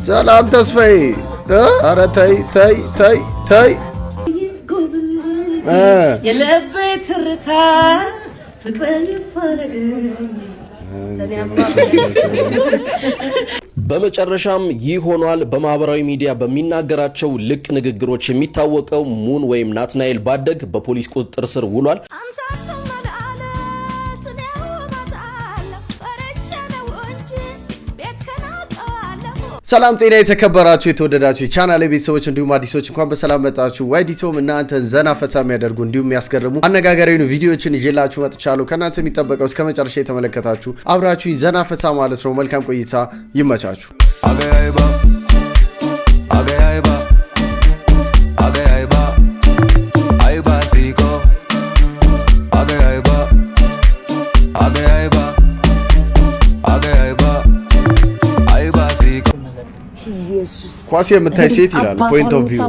ሰላም ተስፋዬ ኧረ ተይ ተይ ተይ ተይ የልቤ ትርታ ፍቅርን ይፈረገኝ በመጨረሻም ይህ ሆኗል። በማህበራዊ ሚዲያ በሚናገራቸው ልቅ ንግግሮች የሚታወቀው ሙን ወይም ናትናኤል ባደግ በፖሊስ ቁጥጥር ስር ውሏል። ሰላም ጤና የተከበራችሁ የተወደዳችሁ የቻናሌ ቤተሰቦች እንዲሁም አዲሶች እንኳን በሰላም መጣችሁ። ዋይዲቶም እናንተን ዘና ፈታ የሚያደርጉ እንዲሁም የሚያስገርሙ አነጋጋሪ ቪዲዮዎችን ይዤላችሁ መጥቻለሁ። ከናንተ የሚጠበቀው እስከ መጨረሻ የተመለከታችሁ አብራችሁ ዘና ፈታ ማለት ነው። መልካም ቆይታ ይመቻችሁ። ኳስ የምታይ ሴት ይላል ፖይንት ኦፍ ቪው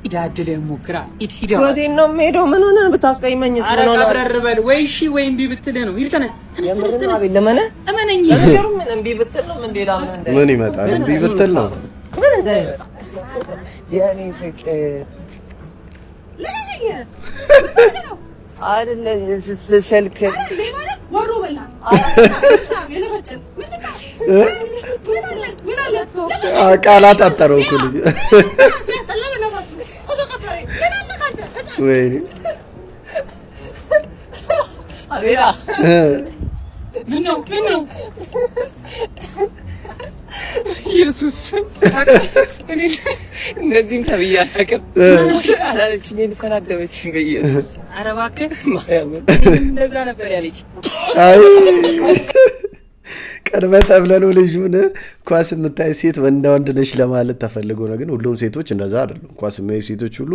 ይዳድለ ሙክራ ኢትሂዳ ወዴት ነው ሜዶ ምን ሆነ ብታስቀይመኝስ ምን ሆነ አረረበል ወይ እሺ ወይ እምቢ ብትል ነው ይልተነስ ተነስ ለማነ እመነኝ ምን እምቢ ብትል ነው ምን ሌላ ምን ይመጣል እምቢ ብትል ነው ምን እንዳይመጣ ያኔ ፍቅር ለኔ አይደለ ስልክ ወሩ በላ ቃላት አጠረው እኮ ልጅ ወይ አቤላ ምነው ኢየሱስ እነዚህም ተብያ አላውቅም አላለችኝ ልሰናደበችኝ በኢየሱስ ኧረ እባክህ ማርያምን እንደዛ ነበር ያለች አይ ቀርበ ተብለነው ልጅውን ኳስ የምታይ ሴት ወንድ ነሽ ለማለት ተፈልጎ ነው። ግን ሁሉም ሴቶች እንደዛ አይደሉም። ኳስ የማዩ ሴቶች ሁሉ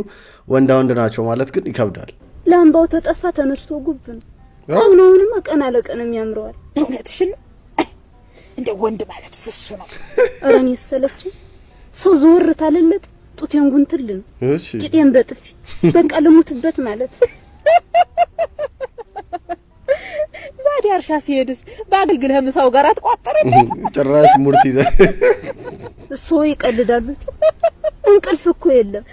ወንድ ናቸው ማለት ግን ይከብዳል። ላምባው ተጠፋ ተነስቶ ጉብ ነው። አሁንም ቀና ለቀን የሚያምረዋል። እውነትሽን እንደ ወንድ ማለት እሱ ነው። አረን ይሰለች ሰው ዞር ታለለት ጡቴን ጉንትል ነው። እሺ ቂጤን በጥፊ በቃ ልሙትበት ማለት ዛሬ አርሻ ሲሄድስ ባገልግልህ ምሳው ጋር አትቋጠረበት ጭራሽ ሙርት ይዘ እሱ ይቀልዳሉ። እንቅልፍ እኮ የለም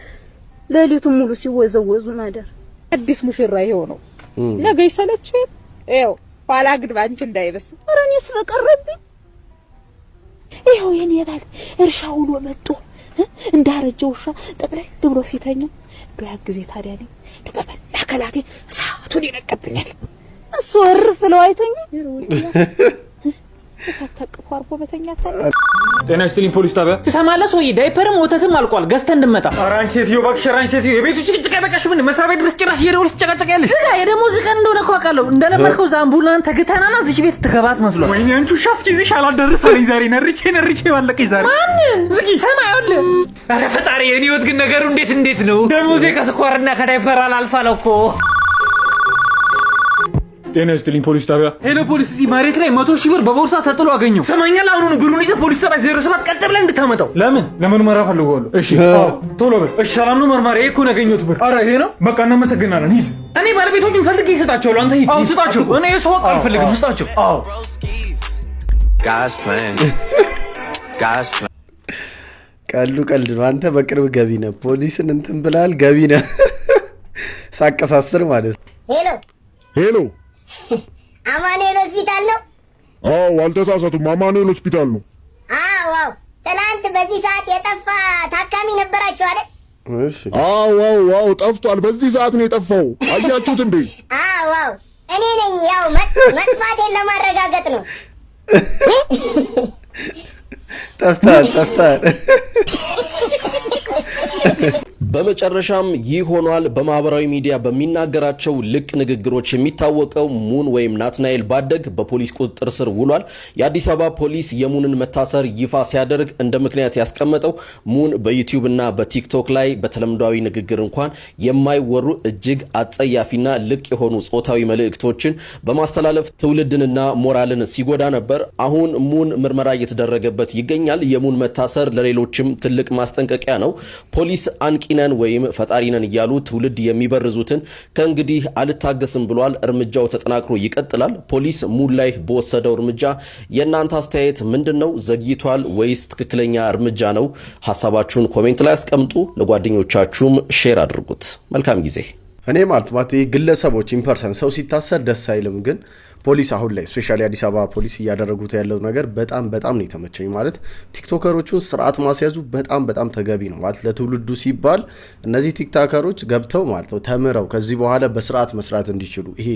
ሌሊቱን ሙሉ ሲወዘወዙ ማደር። አዲስ ሙሽራ ይሄው ነው ነገ ይሰለች ይሄው ኋላ ግድባ አንቺ እንዳይበስ አረንስ በቀረብኝ ይሄው የኔ ባል እርሻው ውሎ መጥቶ እንዳረጀው ውሻ ጠቅላይ ብሎ ሲተኛ ዱያ ጊዜ ታዲያ ነው በመላከላቴ እሳቱን ይነቀብኛል። እሱ ወርፍ ነው አይተኛ እሳት ተቅፎ አርጎ በተኛታ ጤና ይስጥልኝ ፖሊስ ጣቢያ ትሰማለህ? ሰውዬ ዳይፐርም ወተትም አልቋል ገዝተህ እንድመጣ። ኧረ አንቺ ሴትዮ እባክሽ፣ ኧረ አንቺ ሴትዮ የቤቱ ጭቅጭቅ አይበቃሽ? ምን መስሪያ ቤት ድረስ ጭራሽ እየደወልሽ ትጨቃጨቂያለሽ? ዝጋ። የደሞዝ ቀን እንደሆነ እኮ አውቃለሁ። እንደነበርከው ዛምቡላን ተግተናና እዚህ ቤት ትገባት መስሏል። ወይኔ አንቺ ውሻ እስኪ ይዘሽ አላደረሰልኝ ዛሬ ነርቼ ባለቀኝ ዛሬ። ማንን ዝጊ ሰማዩል። ኧረ ፈጣሪ የኔ ህይወት ግን ነገሩ እንዴት ነው? ደሞዜ ከስኳርና ከዳይፐር አላልፋለው እኮ። ጤና ይስጥልኝ ፖሊስ ጣቢያ። ሄሎ ፖሊስ፣ እዚህ መሬት ላይ 100,000 ብር በቦርሳ ተጥሎ አገኘው። ሰማኛል። አሁን ብሩን ይዘህ ፖሊስ ጣቢያ 07 ቀጥ ብለህ እንድታመጣው። ለምን? ለምርመራ ፈልገዋለሁ። እሺ ቶሎ በል። እሺ ሰላም ነው መርማሪ? ይሄ እኮ ነው ያገኘሁት ብር። ኧረ ይሄ ነው በቃ እናመሰግናለን። ሂድ። እኔ ባለቤቶቹን ፈልጌ እሰጣቸዋለሁ። አንተ ሂድ። አዎ ስጣቸው። እኔ የሰው ወቅ አልፈልግም። ስጣቸው። አዎ ቀልድ ነው። አንተ በቅርብ ገቢ ነህ። ፖሊስን እንትን ብላል ገቢ ነህ ሳቀሳስር ማለት ነው። ሄሎ አማኑኤል ሆስፒታል ነው? አዎ አልተሳሳቱም፣ አማኑኤል ሆስፒታል ነው። አዎ ትናንት በዚህ ሰዓት የጠፋ ታካሚ ነበራችሁ አይደል? እሺ አዎ ጠፍቷል። በዚህ ሰዓት ነው የጠፋው። አያችሁት እንዴ? አዎ እኔ ነኝ። ያው መጥፋቴን ለማረጋገጥ ነው። ጠፍታል በመጨረሻም ይህ ሆኗል። በማህበራዊ ሚዲያ በሚናገራቸው ልቅ ንግግሮች የሚታወቀው ሙን ወይም ናትናኤል ባደግ በፖሊስ ቁጥጥር ስር ውሏል። የአዲስ አበባ ፖሊስ የሙንን መታሰር ይፋ ሲያደርግ እንደ ምክንያት ያስቀመጠው ሙን በዩቲዩብ እና በቲክቶክ ላይ በተለምዷዊ ንግግር እንኳን የማይወሩ እጅግ አጸያፊና ልቅ የሆኑ ጾታዊ መልእክቶችን በማስተላለፍ ትውልድንና ሞራልን ሲጎዳ ነበር። አሁን ሙን ምርመራ እየተደረገበት ይገኛል። የሙን መታሰር ለሌሎችም ትልቅ ማስጠንቀቂያ ነው። ፖሊስ አንቂነን ነን ወይም ፈጣሪ ነን እያሉ ትውልድ የሚበርዙትን ከእንግዲህ አልታገስም ብሏል። እርምጃው ተጠናክሮ ይቀጥላል። ፖሊስ ሙን ላይ በወሰደው እርምጃ የእናንተ አስተያየት ምንድነው? ዘግይቷል ወይስ ትክክለኛ እርምጃ ነው? ሐሳባችሁን ኮሜንት ላይ አስቀምጡ። ለጓደኞቻችሁም ሼር አድርጉት። መልካም ጊዜ። እኔ ማለት ግለሰቦች ኢምፐርሰን ሰው ሲታሰር ደስ አይልም፣ ግን ፖሊስ አሁን ላይ ስፔሻሊ አዲስ አበባ ፖሊስ እያደረጉት ያለው ነገር በጣም ነው የተመቸኝ። ማለት ቲክቶከሮቹን ስርዓት ማስያዙ በጣም ተገቢ ነው። ማለት ለትውልዱ ሲባል እነዚህ ቲክቶከሮች ገብተው ማለት ነው ተምረው ከዚህ በኋላ በስርዓት መስራት እንዲችሉ ይሄ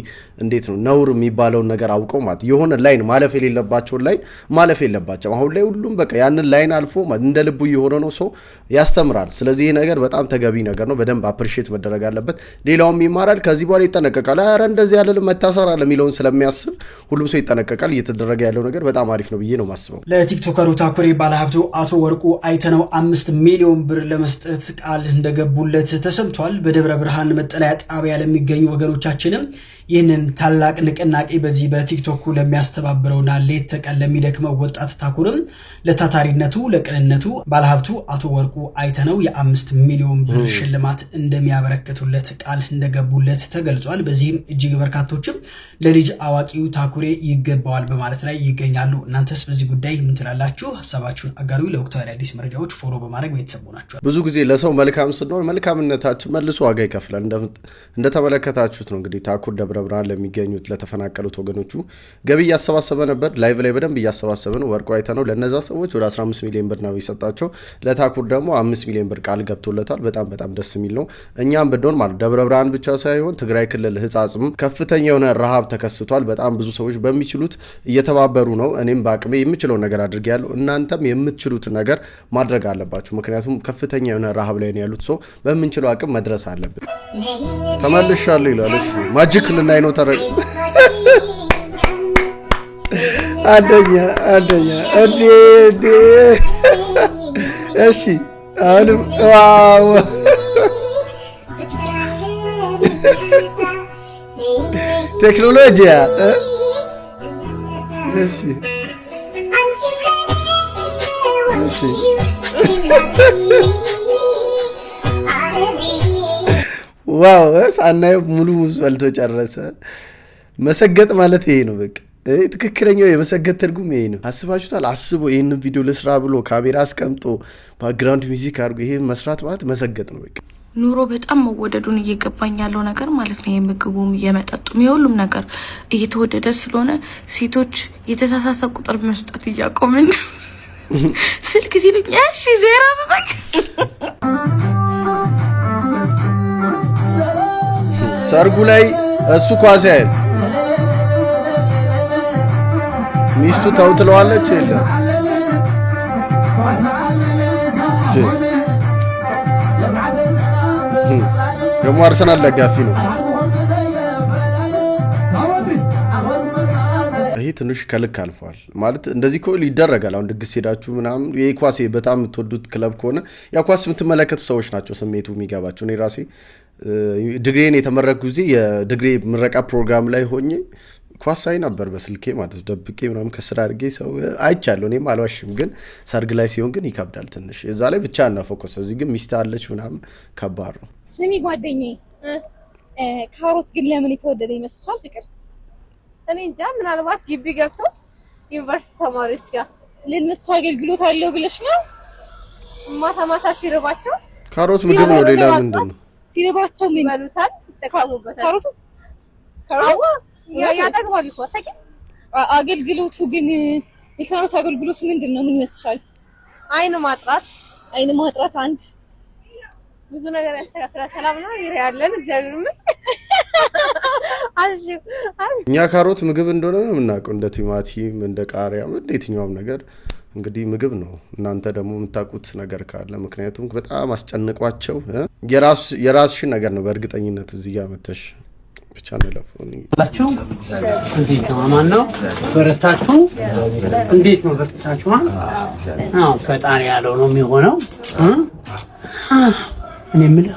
እንዴት ነው ነውር የሚባለውን ነገር አውቀው ማለት የሆነ ላይን ማለፍ የሌለባቸውን ላይን ማለፍ የለባቸው። አሁን ላይ ሁሉም በቃ ያንን ላይን አልፎ እንደ ልቡ የሆነ ነው ሰው ያስተምራል። ስለዚህ ይሄ ነገር በጣም ተገቢ ነገር ነው። በደንብ አፕሪሺየት መደረግ አለበት። ሌላውም ይማራል፣ ከዚህ በኋላ ይጠነቀቃል። አረ እንደዚህ ያለ መታሰር አለ የሚለውን ስለሚያስብ ሁሉም ሰው ይጠነቀቃል። እየተደረገ ያለው ነገር በጣም አሪፍ ነው ብዬ ነው ማስበው። ለቲክቶከሩ ታኩሬ ባለሀብቱ አቶ ወርቁ አይተነው 5 ሚሊዮን ብር ለመስጠት ቃል እንደገቡለት ተሰምቷል። በደብረ ብርሃን መጠለያ ጣቢያ ለሚገኙ ወገኖቻችንም ይህንን ታላቅ ንቅናቄ በዚህ በቲክቶኩ ለሚያስተባብረውና ሌት ተቀን ለሚደክመው ወጣት ታኩርም ለታታሪነቱ ለቅንነቱ ባለሀብቱ አቶ ወርቁ አይተነው የ5 ሚሊዮን ብር ሽልማት እንደሚያበረክቱለት ቃል እንደገቡለት ተገልጿል። በዚህም እጅግ በርካቶችም ለልጅ አዋቂው ታኩሬ ይገባዋል በማለት ላይ ይገኛሉ። እናንተስ በዚህ ጉዳይ ምን ትላላችሁ? ሀሳባችሁን አጋሩ። ለወቅታዊ አዲስ መረጃዎች ፎሎ በማድረግ ቤተሰቡ ናቸው። ብዙ ጊዜ ለሰው መልካም ስንሆን መልካምነታችን መልሶ ዋጋ ይከፍላል። እንደተመለከታችሁት ነው እንግዲህ ታኩር ደብረ ብርሃን ለሚገኙት ለተፈናቀሉት ወገኖቹ ገቢ እያሰባሰበ ነበር። ላይቭ ላይ በደንብ እያሰባሰበ ነው። ወርቁ አይተነው ለነዛ ሰዎች ወደ 15 ሚሊዮን ብር ነው የሰጣቸው። ለታኩር ደግሞ 5 ሚሊዮን ብር ቃል ገብቶለታል። በጣም ደስ የሚል ነው። እኛም ብንሆን ማለት ደብረ ብርሃን ብቻ ሳይሆን ትግራይ ክልል ህጻጽም ከፍተኛ የሆነ ረሃብ ተከስቷል። በጣም ብዙ ሰዎች በሚችሉት እየተባበሩ ነው። እኔም በአቅሜ የምችለው ነገር አድርጌያለሁ። እናንተም የምትችሉት ነገር ማድረግ አለባችሁ። ምክንያቱም ከፍተኛ የሆነ ረሃብ ላይ ነው ያሉት። ሰው በምንችለው አቅም መድረስ አለብን። ተመልሻለሁ ይላል። እሺ ማጂክ ልናይ ነው። ተረቅ አንደኛ እንዴ እሺ አሁንም ዋው ቴክኖሎጂ እሺ ዋው ሳናየው ሙሉ ሙዝ በልቶ ጨረሰ። መሰገጥ ማለት ይሄ ነው። በቃ ትክክለኛው የመሰገጥ ትርጉም ይሄ ነው። አስባችሁታል? አስቦ ይሄንን ቪዲዮ ልስራ ብሎ ካሜራ አስቀምጦ ባክግራውንድ ሚውዚክ አድርጎ ይሄ መስራት ማለት መሰገጥ ነው። በቃ ኑሮ በጣም መወደዱን እየገባኝ ያለው ነገር ማለት ነው። የምግቡም የመጠጡም የሁሉም ነገር እየተወደደ ስለሆነ ሴቶች የተሳሳተ ቁጥር መስጠት እያቆምን ስልክ ሲሉኝ እሺ ዜሮ ተጠቅ ሰርጉ ላይ እሱ ኳስ ያያል፣ ሚስቱ ተው ትለዋለች። የለም ደግሞ አርሰናል ደጋፊ ነው። ይሄ ትንሽ ከልክ አልፏል ማለት እንደዚህ እኮ ይደረጋል። አሁን ድግስ ሄዳችሁ ምናምን የኳስ በጣም የምትወዱት ክለብ ከሆነ ያ ኳስ የምትመለከቱ ሰዎች ናቸው ስሜቱ የሚገባቸው። እኔ ራሴ ድግሬን የተመረኩ ጊዜ የድግሬ ምረቃ ፕሮግራም ላይ ሆኜ ኳስ ሳይ ነበር በስልኬ ማለት ደብቄ ምናምን ከስራ አድርጌ ሰው አይቻለሁ። እኔም አልዋሽም፣ ግን ሰርግ ላይ ሲሆን ግን ይከብዳል ትንሽ። እዛ ላይ ብቻ እና ፎከስ፣ እዚህ ግን ሚስት አለች ምናምን ከባድ ነው። ስሚ ጓደኛዬ፣ ካሮት ግን ለምን የተወደደ ይመስልሻል? ፍቅር እኔ እንጃ፣ ምናልባት ግቢ ገብተው ዩኒቨርሲቲ ተማሪዎች ጋር ለነሱ አገልግሎት አለው ብለሽ ነው? ማታ ሲርባቸው ካሮት ምግብ ነው። ሌላ ምንድን ነው? ሲርባቸው ምን ይበሉታል፣ ይጠቀሙበታል። ካሮቱ ያጠግባል እኮ ታውቂ። አገልግሎቱ ግን የካሮት አገልግሎቱ ምንድን ነው? ምን ይመስልሻል? አይን ማጥራት አንድ ብዙ ነገር ያስተካክላል። ሰላም ነው ያለን፣ እግዚአብሔር ይመስገን። እኛ ካሮት ምግብ እንደሆነ ነው የምናውቀው፣ እንደ ቲማቲም እንደ ቃሪያ እንደ የትኛውም ነገር እንግዲህ ምግብ ነው። እናንተ ደግሞ የምታውቁት ነገር ካለ ምክንያቱም በጣም አስጨንቋቸው የራስሽን ነገር ነው በእርግጠኝነት እዚህ ጋር መተሽ ብቻ ነው ለፈውላችሁ። እንዴት ነው? አማን ነው? በረታችሁ? እንዴት ነው በረታችሁ? አዎ ፈጣሪ ያለው ነው የሚሆነው። እኔ የምልህ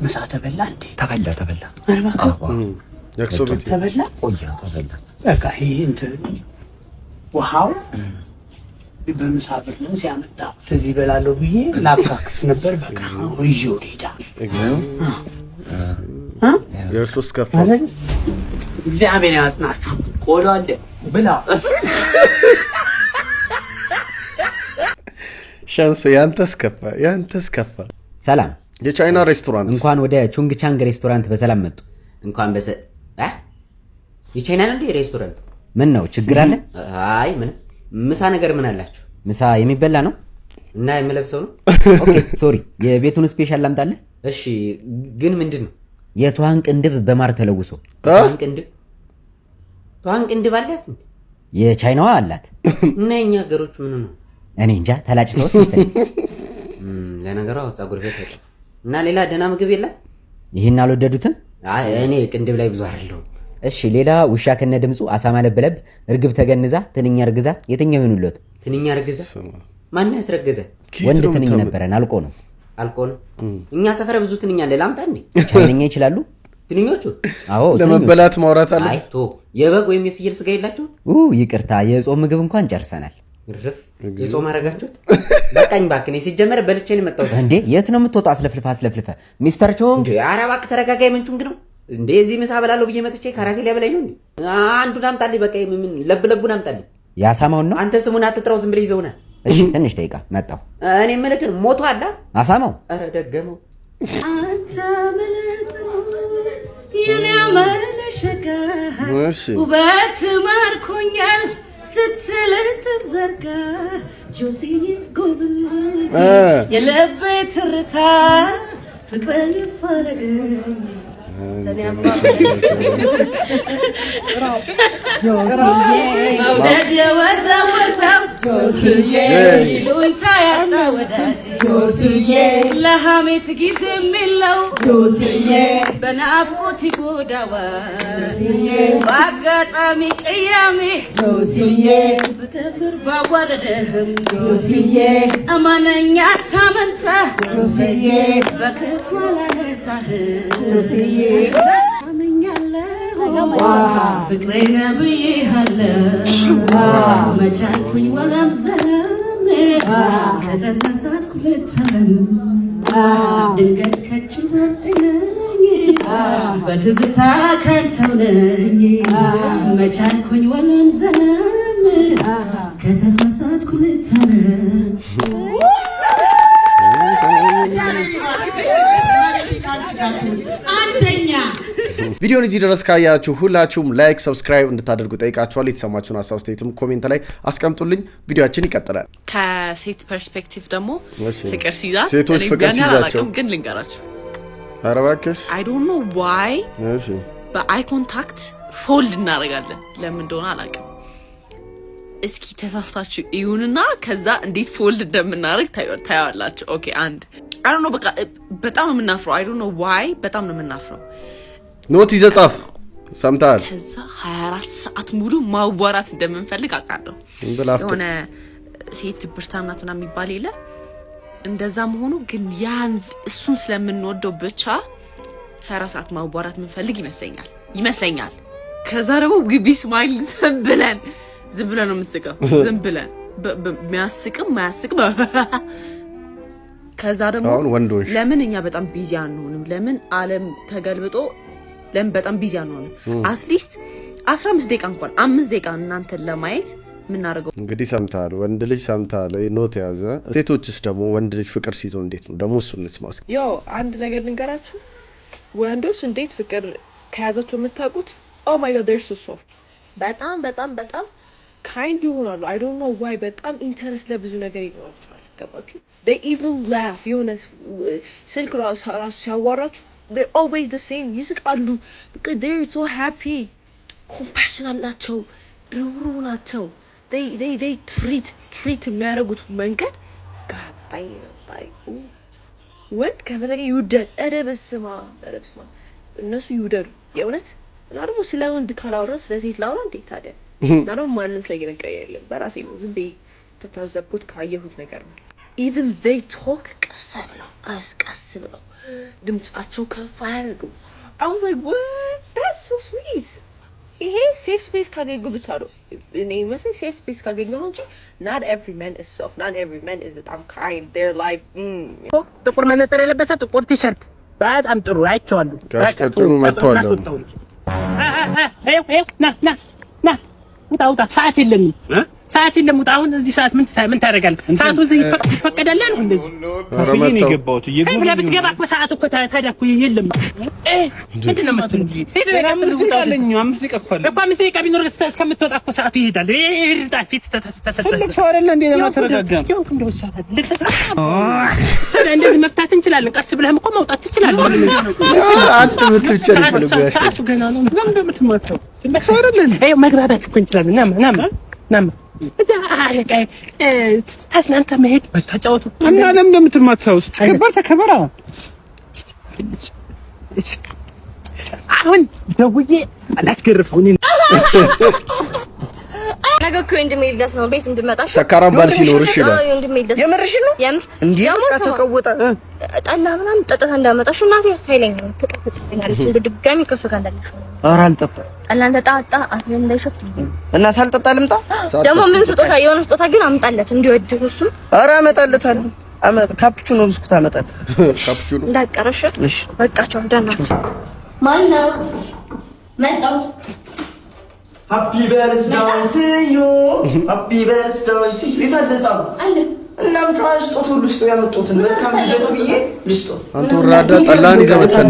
ምሳ ተበላ እንዴ? ተበላ። ያክሶ ቤት ተበላ። በቃ ይሄ እንትን ውሃው በምሳ ብር ነው ሲያመጣው እዚህ በላለሁ ብዬ ላፕታክስ ነበር በቃ ወይጆ ዲዳ የእርሱስ ከፋ እግዚአብሔር ያጽናችሁ ቆሎ አለ ብላ ሸምሱ ያንተስ ከፋ ሰላም የቻይና ሬስቶራንት እንኳን ወደ ቹንግ ቻንግ ሬስቶራንት በሰላም መጡ እንኳን የቻይና ነው ሬስቶራንት ምን ነው ችግር አለ አይ ምን ምሳ ነገር ምን አላችሁ ምሳ የሚበላ ነው እና የምለብሰው ነው ኦኬ ሶሪ የቤቱን ስፔሻል ላምጣልህ እሺ ግን ምንድነው የቷን ቅንድብ በማር ተለውሶ ቷን ቅንድብ አላት የቻይናዋ አላት እና የኛ ሀገሮች ምን ነው እኔ እንጃ ተላጭተውት መሰለኝ ለነገሩ ጸጉር ቤት አይደል እና ሌላ ደና ምግብ የለም ይሄን አልወደዱትም አይ እኔ ቅንድብ ላይ ብዙ አይደለም እሺ ሌላ ውሻ ከነ ድምጹ አሳማ ለበለብ እርግብ ተገንዛ ትንኛ እርግዛ የትኛው ይሁንልዎት ትንኛ እርግዛ ማን ያስረገዘ ወንድ ትንኝ ነበረን አልቆ ነው እኛ ሰፈር ብዙ ትንኛ አለ ላምጣ እንዴ ቻይንኛ ይችላሉ ትንኞቹ አዎ ለመበላት ማውራት አለ አይ ቶ የበግ ወይም የፍየል ስጋ የላችሁ ይቅርታ የጾም ምግብ እንኳን ጨርሰናል ግርፍ የጾም አረጋችሁት በቃኝ ባክኔ ሲጀመር በልቼ ነው መጣው እንዴ የት ነው የምትወጣው አስለፍልፈ ሚስተር ቾንግ ኧረ እባክህ ተረጋጋይ ምንቹንግ ነው እንዴ እዚህ ምሳ በላለሁ ብዬ መጥቼ ካራቴ ሊያበላኝ ነው እንዴ አንዱን አምጣልኝ በቃ ምን ለብለቡን አምጣልኝ ያሳማውን ነው አንተ ስሙን አትጥራው ዝም ብለህ ይዘውና እሺ ትንሽ ደቂቃ መጣው እኔ ምልክን ሞቶ አላ አሳማው ኧረ ደገመው አንተ ምልጥሩ የኔ አመለሸጋ ውበት ማርኮኛል ስትልጥፍ ዘርጋ ጆሲዬ ጎብል የልቤ ትርታ ፍቅርን ይፋረገኝ መውደድ የወዘወዘው ጆሲዬ ይሉኝታ ያጣ ወዳጅ ጆሲዬ ለሐሜት ጊዜ የሚለው ጆሲዬ በናፍቆት ይጎዳዋል ጆሲዬ በአጋጣሚ ቅያሜ ጆሲዬ በደፍር ባዋረደህም ጆሲዬ አማነኛ ታመንታ ጆሲዬ በክፉ አላነሳህም ጆሲዬ ፍቅሬን ብዬሃለሁ መቻልኩኝ ወላም ዘላም ከተሳሳትኩ ልታለም ድንገት ከችበለኝ በትዝታ ካንተው ነኝ መቻልኩኝ ወላም ዘላም ከተሳሳትኩ ልታለም አንደኛ ቪዲዮን እዚህ ድረስ ካያችሁ ሁላችሁም ላይክ ሰብስክራይብ እንድታደርጉ ጠይቃችኋለሁ የተሰማችሁን ሀሳብ አስተያየትም ኮሜንት ላይ አስቀምጡልኝ ቪዲዮአችን ይቀጥላል ከሴት ፐርስፔክቲቭ ደግሞ ፍቅር ሲይዛት ሴቶች ፍቅር ሲይዛቸው ግን ልንገራችሁ ኧረ እባክሽ I don't know why እሺ በአይ ኮንታክት ፎልድ እናደርጋለን ለምን እንደሆነ አላውቅም እስኪ ተሳስታችሁ ይሁንና ከዛ እንዴት ፎልድ እንደምናደርግ ታያላችሁ ኦኬ አንድ I don't know በቃ በጣም የምናፍረው I don't know why በጣም ነው የምናፍረው ኖት ይዘጻፍ ሰምታል ከዛ 24 ሰዓት ሙሉ ማዋራት እንደምንፈልግ አውቃለሁ የሆነ ሴት ብርታምናት ምናምን የሚባል የለ እንደዛ መሆኑ ግን ያን እሱን ስለምንወደው ብቻ 24 ሰዓት ማዋራት ምንፈልግ ይመስለኛል ከዛ ደግሞ ቢ ስማይል ዝም ብለን ነው የምንስቀው ዝም ብለን የሚያስቅም ማያስቅም ከዛ ደግሞ ለምን እኛ በጣም ቢዚ አንሆንም ለምን ዓለም ተገልብጦ ለምን በጣም ቢዚ አንሆንም አትሊስት 15 ደቂቃ እንኳን 5 ደቂቃ እናንተን ለማየት ምናረጋው እንግዲህ ሰምታል ወንድ ልጅ ሰምታል ኖት ያዘ ሴቶችስ ደግሞ ወንድ ልጅ ፍቅር ሲይዘው እንዴት ነው ደግሞ እሱን እንስማስ ያው አንድ ነገር ልንገራችሁ ወንዶች እንዴት ፍቅር ከያዛቸው የምታውቁት ኦ ማይ ጋድ they're so soft በጣም kind ይሆናሉ I don't know why በጣም ኢንተረስት ለብዙ ነገር ይኖራቸዋል ገባችሁ they even laugh የሆነ ስልክ ራሱ ሲያዋራችሁ they're always the same ይስቃሉ because they're so happy compassion አላቸው ሩሩ ናቸው they treat የሚያደርጉት መንገድ ጋባይ ወንድ ከፈለገ ይውደድ ኧረ በስመ አብ እነሱ ይውደዱ የእውነት እና ደግሞ ስለ ወንድ ካላወራን ስለ ሴት ላውራ እንዴ ታዲያ እና ደግሞ ማንም ስለየነገር የለም በራሴ ነው ዝም ብዬ ተታዘብኩት ካየሁት ነገር ነው even they talk ቀስ ብለው ድምጻቸው ከፍ አያደርጉም I was like what that's so sweet ይሄ ሴፍ ስፔስ ካገኙ ብቻ ነው እኔ መስል ሴፍ ስፔስ ካገኙ ነው እንጂ not every man is soft, not every man is በጣም kind, they're like ጥቁር መነጽር የለበሰ ጥቁር ቲሸርት በጣም ጥሩ አይቼዋለሁ። ካስቀጥሩ መጥቷል። ና ውጣ ሰዓት የለም ሰዓት የለም ውጣ። አሁን እዚህ ሰዓት ምን ታደርጋለህ? ሰዓቱ እዚህ ይፈቀዳል ነው እንደዚህ ከፍዬ ነው የገባሁት። ከፍለህ ብትገባ እኮ ሰዓቱ እኮ ታዲያ እኮ የለም። ምንድን ነው የምትለው? አምስት ደቂቃ ቢኖር እስከምትወጣ እኮ ሰዓቱ ይሄዳል። ፊት ሰው አይደለ እንዴ? ለማተረጋጋም እንደዚህ መፍታት እንችላለን። ቀስ ብለህም እኮ መውጣት ትችላለህ። አንተ ብትቸር ይፈልጋል። ሰዓቱ ገና ነው። ለምን እንደምትማታው ሰው አይደለ? መግባባት እኮ እንችላለን። ናማ እዛ አለቃ ተስናንተ መሄድ መታጫወቱ እና ለምን እንደምትማታው ተከበር ተከበራ። አሁን ደውዬ አላስገርፈው እኔ ነገ እኮ እንድሜልዳስ ነው ቤት እንድመጣሽ ሰካራም ባል ሲኖርሽ ይላል። የምርሽ ነው እንዴ? ተቀወጣ ጠላ ምናምን ጠጥታ እንዳመጣሽ እናቴ ኃይለኛ ነው ተጠፍጥኛለች። እንደ ድጋሚ ከሱ ጋር እንዳለሽ ኧረ አልጠጣም። ጠላ እንደጣጣ አፍን እንዳይሸት እና ሳልጠጣ ልምጣ። ደግሞ ምን ስጦታ የሆነ ስጦታ ግን አምጣለት እንዲወድ እሱ። ኧረ አመጣለታለሁ። ካፕቹኖ ብስኩት አመጣለታለሁ። ካፕቹኖ እንዳቀረሽ በቃቸው ደናቸው ማን ነው መጣው? ሃፒ በርዝዴይ ቱ ዩ ሃፒ በርዝዴይ ቱ ዩ ይታደሳው አለ እናም ጫዋስ ስጦታ ሁሉ ስጦታ ያመጡትን መልካም ልደት ብዬ ልስጦ አንተ ወራዳ ጠላን ይዘህ መጥተህ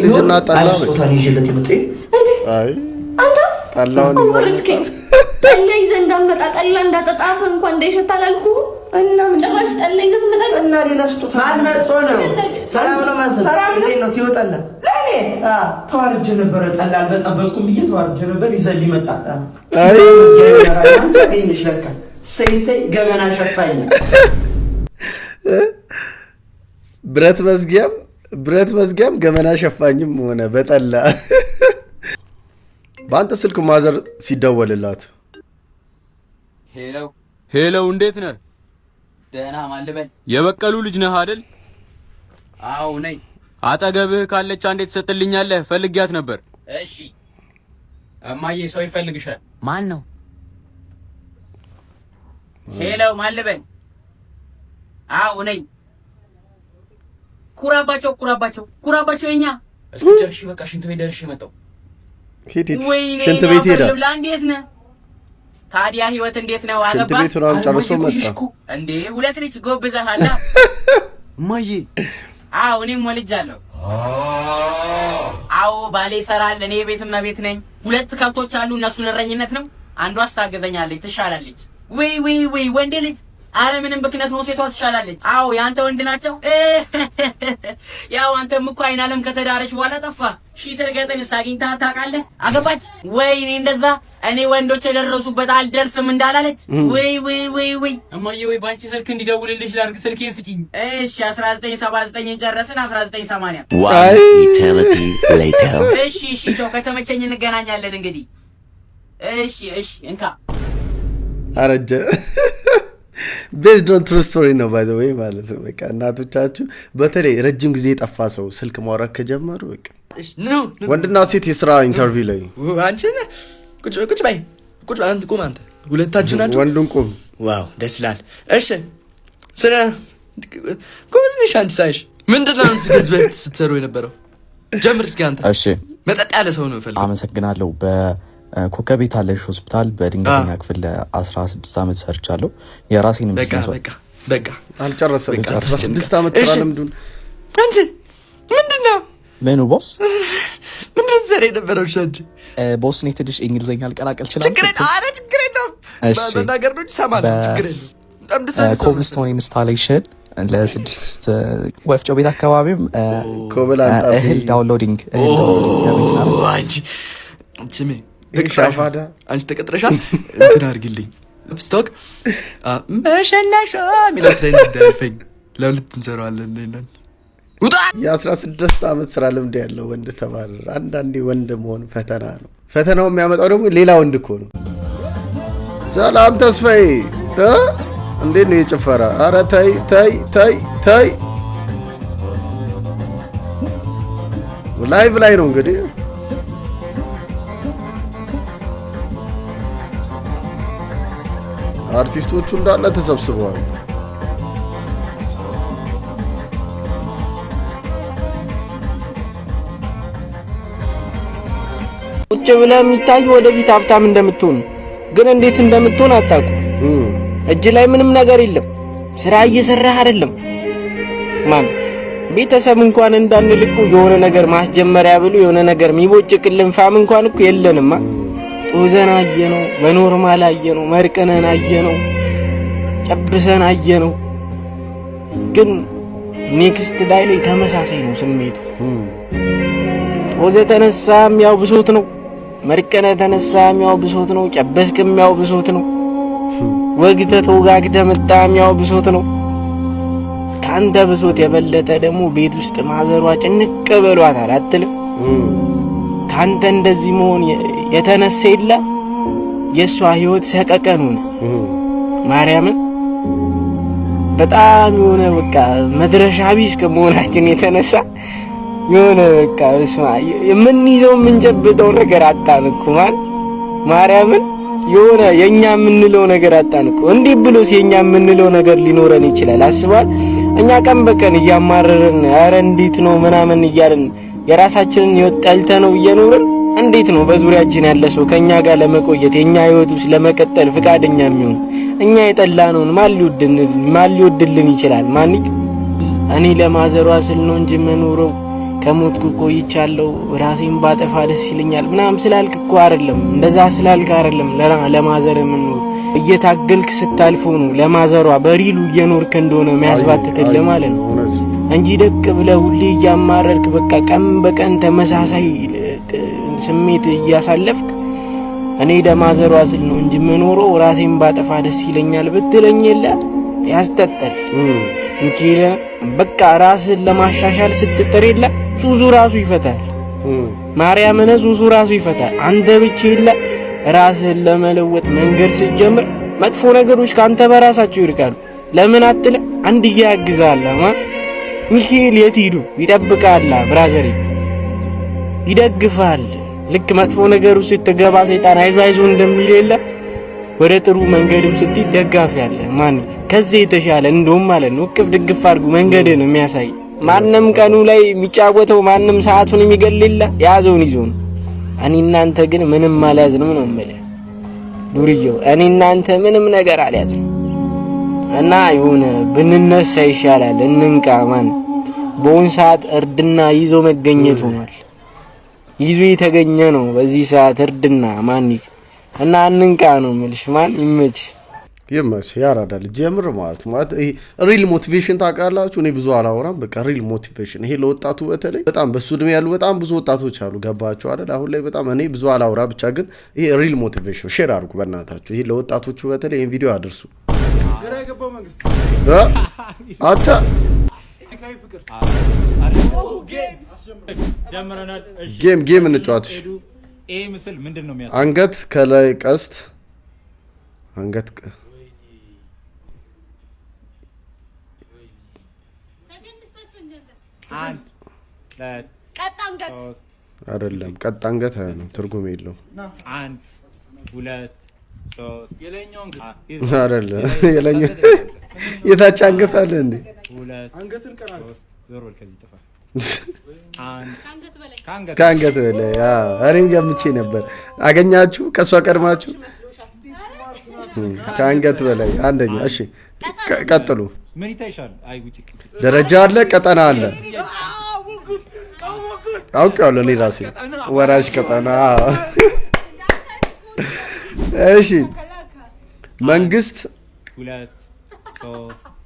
ልጅና ጠላ ስጦታ ይዤለት ይመጣ አይ አንተ ጠላውን ይዘህ ጠላ ይዘህ እንዳመጣ ጠላ እንዳጠጣፍ እንኳን እንዳይሸት አላልኩህ? እና ምን ጨማሪ ጠላ ይዘህ ትመጣ እና ሌላ ስጦታ ማን መጥቶ ነው? ሰላም ነው ማዘር። ሰላም ነው ትወጣለ ለኔ ተዋርጀ ነበር። ጠላ አልበጠበጥኩም ብዬ ተዋርጀ ነበር። ይዘህ ሊመጣ አይ አንተ ገኝሽ ለካ ሰይ ገመና ሸፋኝ ብረት መዝጊያም ገመና ሸፋኝም ሆነ በጠላ በአንተ ስልክ ማዘር ሲደወልላት ሄሎ እንዴት ነህ? ደህና ማን ልበል? የበቀሉ ልጅ ነህ አይደል? አዎ ነኝ። አጠገብህ ካለች አንዴ ትሰጥልኛለህ? ፈልጊያት ነበር። እሺ እማዬ ሰው ይፈልግሻል። ማን ነው? ሄሎ ማን ልበል? አዎ ነኝ። ኩራባቸው የኛ እስኪ ጨርሽ በቃ ሽንት ቤት ደርሼ መጣሁ። ሂድ ሽንት ቤት ሄዳ እንዴት ነህ ታዲያ? ህይወት እንዴት ነው? አገባ ሽንት ቤት ነው ጨርሶ መጣ እንዴ? ሁለት ልጅ ጎብዘሃል? እማዬ አዎ እኔም ወልጃለሁ። አዎ ባሌ ይሰራል፣ እኔ ቤትም ቤት ነኝ። ሁለት ከብቶች አሉ፣ እነሱን እረኝነት ነው። አንዷ አስታገዘኛለች፣ ትሻላለች። ወይ ወንዴ ልጅ አረ ምንም ብክነት ነው፣ ሴቷ ትሻላለች። አዎ ያንተ ወንድ ናቸው። ያው አንተም እኮ አይን ዓለም ከተዳረች በኋላ ጠፋ። ሺትር ገጠን ሳግኝታ ታውቃለህ? አገባች ወይ? እኔ እንደዛ እኔ ወንዶች የደረሱበት አልደርስም እንዳላለች። ወይ እማዬ ወይ ባንቺ ስልክ እንዲደውልልሽ ላድርግ? ስልኬን ስጪኝ። እሺ 1979 ጨረስን። 1980 One eternity later እሺ ቻው፣ ከተመቸኝ እንገናኛለን እንግዲህ። እሺ እንካ አረጀ ቤዝድ ኦን ትሩ ስቶሪ ነው ባይ ዘ ወይ ማለት ነው። በቃ እናቶቻችሁ በተለይ ረጅም ጊዜ የጠፋ ሰው ስልክ ማውራት ከጀመሩ በቃ ወንድና ሴት የስራ ኢንተርቪው ላይ አንቺ ቁጭ በይ አንተ ቁም፣ አንተ ሁለታችሁ ናችሁ። ወንዱን ቁም። ዋው ደስ ይላል። እሺ ስራ ጎበዝ ነሽ አንቺ። ሳይሽ ምንድን ነው ከዚህ በፊት ስትሰሩ የነበረው? ጀምር እስኪ አንተ። እሺ መጠጥ ያለ ሰው ነው ፈልግ። አመሰግናለሁ። በኮከብ ቤታለሽ ሆስፒታል በድንገተኛ ክፍል 16 ዓመት ሰርቻለሁ። የራሴን ቢዝነስ በቃ አልጨረሰም። 16 ዓመት ስራ ልምዱን አንቺ ምንድነው ምኑ ቦስ ምንድን ዘሬ ነበረው? ሻንቺ ቦስ ነው ትንሽ እንግሊዘኛ አልቀላቀል ይችላል። ችግር የለውም። በመናገር ነው ሰማለሁ። ችግር የለውም። በጣም ደስ ይላል። ኮብልስቶን ኢንስታሌሽን ለስድስት ወፍጮ ቤት አካባቢም እህል ዳውንሎዲንግ አንቺ ተቀጥረሻል። አንቺ ተቀጥረሻል። እንትን አድርጊልኝ ስቶክ መሸናሾ የሚለው ትሬንድ እንዳይልፈኝ ለሁለት እንሰራዋለን። ሌላን የ16 ዓመት ስራ ልምድ ያለው ወንድ ተባረረ። አንዳንዴ ወንድ መሆን ፈተና ነው። ፈተናው የሚያመጣው ደግሞ ሌላ ወንድ እኮ ነው። ሰላም ተስፋዬ እንዴት ነው የጭፈራ? ኧረ ተይ ላይቭ ላይ ነው እንግዲህ አርቲስቶቹ እንዳለ ተሰብስበዋል። ቁጭ ብለህ የሚታዩ ወደፊት ሀብታም እንደምትሆን ግን እንዴት እንደምትሆን አታውቁም። እጅ ላይ ምንም ነገር የለም። ስራ እየሰራህ አይደለም። ማን ቤተሰብ እንኳን እንዳንልቁ የሆነ ነገር ማስጀመሪያ ብሎ የሆነ ነገር የሚቦጭቅልን ፋም እንኳን እኮ የለንማ። ጦዘን አየነው፣ በኖርማል አየነው፣ መርቀነን አየነው፣ ጨብሰን አየነው። ግን ኔክስት ላይ ተመሳሳይ ነው ስሜቱ። ጦዘ ተነሳም ያው ብሶት ነው። መርቀነ ተነሳም ያው ብሶት ነው። ጨበስክም ያው ብሶት ነው። ወግተህ ተወጋግተህ መጣም ያው ብሶት ነው። ካንተ ብሶት የበለጠ ደግሞ ቤት ውስጥ ማዘሯ ጭንቅ ብሏታል አትልም? ካንተ እንደዚህ መሆን የተነሳ የለ የሷ ህይወት ሰቀቀን ሆነ። ማርያምን በጣም የሆነ በቃ መድረሻ ቢስ ከመሆናችን የተነሳ የሆነ በቃ በስማ የምንይዘው የምንጨብጠው ነገር አጣንኩ። ማርያምን የሆነ የኛ የምንለው ነገር አጣንኩ። እንዴ ብሎስ የኛ የምንለው ነገር ሊኖረን ይችላል? አስባል እኛ ቀን በቀን እያማረርን አረ እንዴት ነው ምናምን እያልን የራሳችንን ህይወት ጠልተነው እየኖርን እንዴት ነው በዙሪያችን ያለ ሰው ከኛ ጋር ለመቆየት የኛ ህይወት ውስጥ ለመቀጠል ፍቃደኛ የሚሆን? እኛ የጠላነውን ማን ሊወድልን ይችላል? እኔ ለማዘሯ ስል ነው እንጂ መኖረው ከሞትኩ ቆይቻለሁ ራሴን ባጠፋ ደስ ይለኛል ምናምን ስላልክ እኮ አይደለም። እንደዛ ስላልክ አይደለም ለማዘር የምንኖር እየታገልክ ስታልፉ ነው ለማዘሯ በሪሉ እየኖርክ እንደሆነ የሚያስባትትልህ ማለት ነው እንጂ ደቅ ብለህ ሁሌ እያማረርክ በቃ ቀን በቀን ተመሳሳይ ስሜት እያሳለፍክ እኔ ለማዘሯ ስል ነው እንጂ መኖረው ራሴን ባጠፋ ደስ ይለኛል ብትለኝ የለ ያስጠጣል እንጂ በቃ ራስን ለማሻሻል ስትጥር የለ ሱሱ ራሱ ይፈታል። ማርያምን ሱሱ ራሱ ይፈታል። አንተ ብቻ የለ ራስን ለመለወጥ መንገድ ስትጀምር መጥፎ ነገሮች ካንተ በራሳቸው ይርቃሉ። ለምን አትለ አንድ ያግዛል። ሚካኤል የት ሄዱ? ይጠብቃል። ብራዘሪ ይደግፋል። ልክ መጥፎ ነገሩ ስትገባ ሰይጣን አይዞ እንደሚል የለ ወደ ጥሩ መንገድም ስትይ ደጋፊ ያለ ከዚህ የተሻለ እንደውም ማለት ነው እቅፍ ድግፍ አድርጉ መንገድን የሚያሳይ ማንም ቀኑ ላይ የሚጫወተው ማንም ሰዓቱን የሚገልል ያዘውን ይዞ ነው። እኔ እናንተ ግን ምንም አልያዝንም ነው የምልህ ዱርዬው። እኔ እናንተ ምንም ነገር አልያዝንም እና ይሁን ብንነሳ ይሻላል። እንንቃ። በውን ሰዓት እርድና ይዞ መገኘት ሆኗል። ይዞ የተገኘ ነው በዚህ ሰዓት እርድና እና እንንቃ ነው የምልሽ። ይመች ያራዳል ጀምር ማለት ይሄ ሪል ሞቲቬሽን ታውቃላችሁ። እኔ ብዙ አላወራም። በቃ ሪል ሞቲቬሽን ይሄ ለወጣቱ በተለይ በጣም በሱ እድሜ ያሉ በጣም ብዙ ወጣቶች አሉ። ገባችሁ አይደል? አሁን ላይ በጣም እኔ ብዙ አላወራ ብቻ ግን ይሄ ሪል ሞቲቬሽን ሼር አድርጉ በእናታችሁ። ይሄ ለወጣቶቹ በተለይ ይሄን ቪዲዮ አድርሱ። ግራ የገባው መንግስት አታ ጌም እንጫወት። ይሄ ምስል ምንድነው የሚያሳየው? አንገት ከላይ ቀስት አንገት አይደለም ቀጥ አንገት አይደለም፣ ትርጉም የለውም። 1 2 3 የለኛው አንገት አይደለም፣ የለኛው የታች አንገት አለ እንዴ? 2 አንገትን ቀና ዞር ወል ከዚህ ተፋ ከአንገት በላይ እኔም ገምቼ ነበር። አገኛችሁ? ከሷ ቀድማችሁ ከአንገት በላይ አንደኛ። እሺ ቀጥሉ። ምን ይታይሻል? አይ ጉጭ ደረጃ አለ፣ ቀጠና አለ። አውቄዋለሁ እኔ ራሴ ወራጅ ቀጠና። እሺ መንግስት 2 3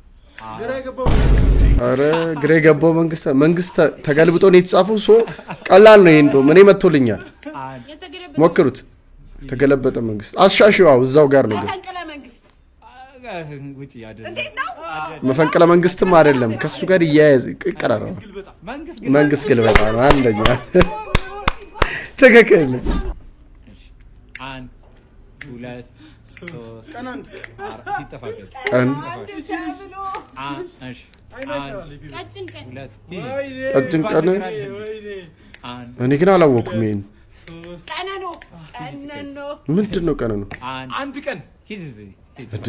አረ ግሬ ገባው መንግስት ተገልብጦ ነው የተጻፈው። ቀላል ነው። ይሄ እንደውም እኔ መጥቶልኛል። ሞክሩት። ተገለበጠ መንግስት አሻሽዋው እዛው ጋር ነው። መፈንቅለ መንግስትም አይደለም ከሱ ጋር ይያያዝ ይቀራራል። መንግስት ግልበጣ ነው አንደኛ። ትክክል። 1 2 ቀጭን ቀን እኔ ግን አላወኩም። ይሄን ምንድን ነው ቀን ነው? አንድ ቀን እንዴ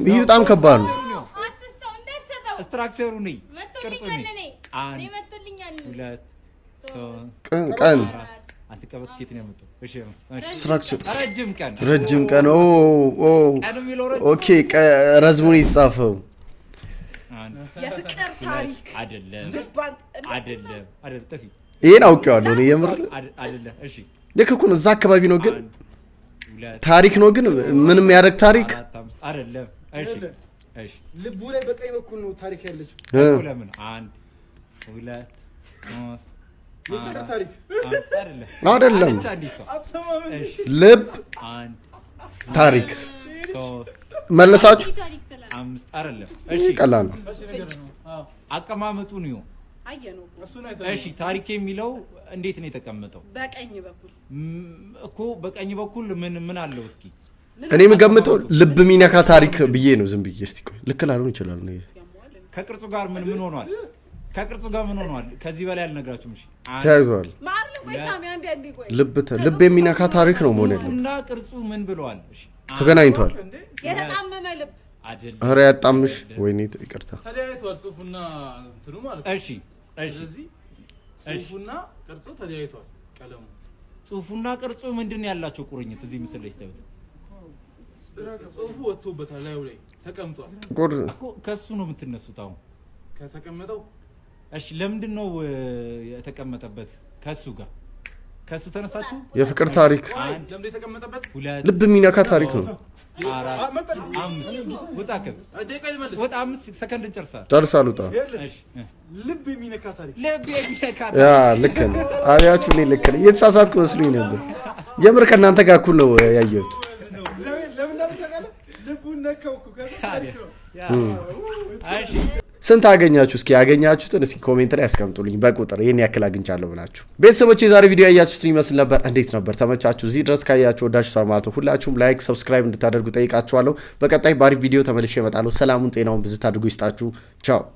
ይህ በጣም ከባድ ነው። ስትራክቸሩ ነኝ ቅርጹ ነኝ። አንድ ሁለት ሶስት ቀን አትቀበጥ ኬት ነው ያመጣው? እሺ ስትራክቸር ረጅም ቀን ኦኬ ረዝሙን የተጻፈው የፍቅር ታሪክ አይደለም ጥፊ ይሄን አውቄዋለሁ እኔ የምር አይደለም። እሺ ልክ እኮ ነው እዛ አካባቢ ነው ግን ታሪክ ነው ግን ምንም ያደርግ ታሪክ አይደለም። እሺ ልቡ ላይ በቀኝ በኩል ነው ታሪክ ያለችው። ለምን አንድ ሁለት ሶስት የፍቅር ታሪክ አይደለም ልብ ታሪክ መለሳችሁ አምስት አይደለም። እሺ ቀላል ነው አቀማመጡ ነው። እሺ ታሪክ የሚለው እንዴት ነው የተቀመጠው? በቀኝ በኩል እኮ በቀኝ በኩል ምን አለው? እስኪ እኔ የምገምተው ልብ ሚነካ ታሪክ ብዬ ነው ዝም ብዬ። እስቲ ቆይ ልክ ላልሆን ይችላል ነው። ከቅርጹ ጋር ምን ሆኗል? ከቅርጹ ጋር ምን ሆኗል? ከዚህ በላይ አልነግራችሁም። እሺ ተያይዟል። ልብ የሚነካ ታሪክ ነው መሆን ያለው እና ቅርጹ ምን ብለዋል? እሺ ተገናኝቷል። የተጣመመ ልብ አይደለም። ኧረ ያጣምሽ ወይኔ ይቅርታ። ተለያይቷል ጽሁፉና እንትኑ ማለት ነው። እሺ ስለዚህ ጽሁፉና ቅርጹ ተለያይቷል። ቀለሙ ጽሁፉና ቅርጹ ምንድን ያላቸው ቁርኝት እዚህ ምስል ላይ ታዩት። ጽሁፉ ወጥቶበታል ላይ ተቀምጧል እኮ ከሱ ነው የምትነሱት አሁን ከተቀመጠው። እሺ ለምንድን ነው የተቀመጠበት? ከሱ ተነስታችሁ የፍቅር ታሪክ ለምን የተቀመጠበት? ልብ የሚነካ ታሪክ ነው። ወጣ 5 ሰከንድ ጨርሳል። ውጣ ልብ የሚነካ ታሪክ ያ ልክ ነው። አብያችሁ እኔ ልክ ነው። እየተሳሳትኩ መስሎኝ ነበር። የምር ከእናንተ ጋር እኩል ነው ያየሁት። ስንት አገኛችሁ? እስኪ ያገኛችሁትን እስኪ ኮሜንት ላይ ያስቀምጡልኝ በቁጥር ይሄን ያክል አግኝቻለሁ ብላችሁ። ቤተሰቦች የዛሬ ቪዲዮ ያያችሁትን ይመስል ነበር። እንዴት ነበር? ተመቻችሁ? እዚህ ድረስ ካያችሁ ወዳችሁ ማለት ነው። ሁላችሁም ላይክ፣ ሰብስክራይብ እንድታደርጉ ጠይቃችኋለሁ። በቀጣይ ባሪፍ ቪዲዮ ተመልሼ እመጣለሁ። ሰላሙን ጤናውን ብዝት አድርጎ ይስጣችሁ። ቻው